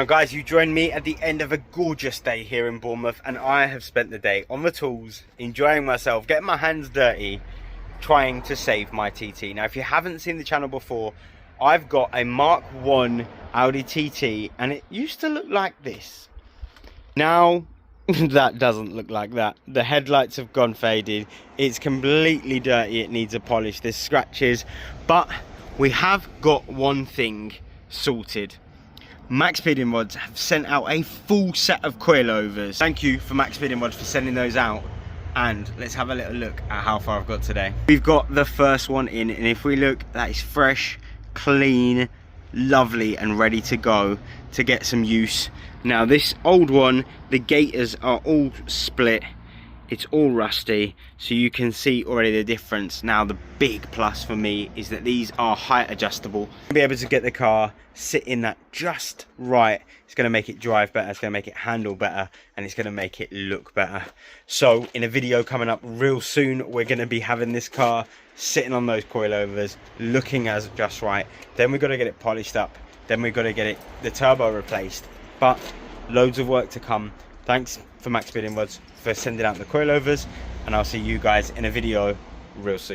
Now guys, you joined me at the end of a gorgeous day here in Bournemouth, and I have spent the day on the tools, enjoying myself, getting my hands dirty, trying to save my TT. Now if you haven't seen the channel before, I've got a Mk1 Audi TT, and it used to look like this. Now that doesn't look like that. The headlights have gone faded, it's completely dirty, it needs a polish, there's scratches, but we have got one thing sorted. Max Speeding Rods have sent out a full set of coilovers. Thank you for Max Speeding Rods for sending those out. And let's have a little look at how far I've got today. We've got the first one in, and if we look, that is fresh, clean, lovely, and ready to go to get some use. Now this old one, the gaiters are all split. It's all rusty, so you can see already the difference. Now the big plus for me is that these are height adjustable. I'll be able to get the car sit in that just right. It's going to make it drive better, it's going to make it handle better, and it's going to make it look better. So in a video coming up real soon, we're going to be having this car sitting on those coilovers, looking as just right. Then we've got to get it polished up, then we've got to get the turbo replaced, but loads of work to come. Thanks for Max Speeding Rods for sending out the coilovers, and I'll see you guys in a video real soon.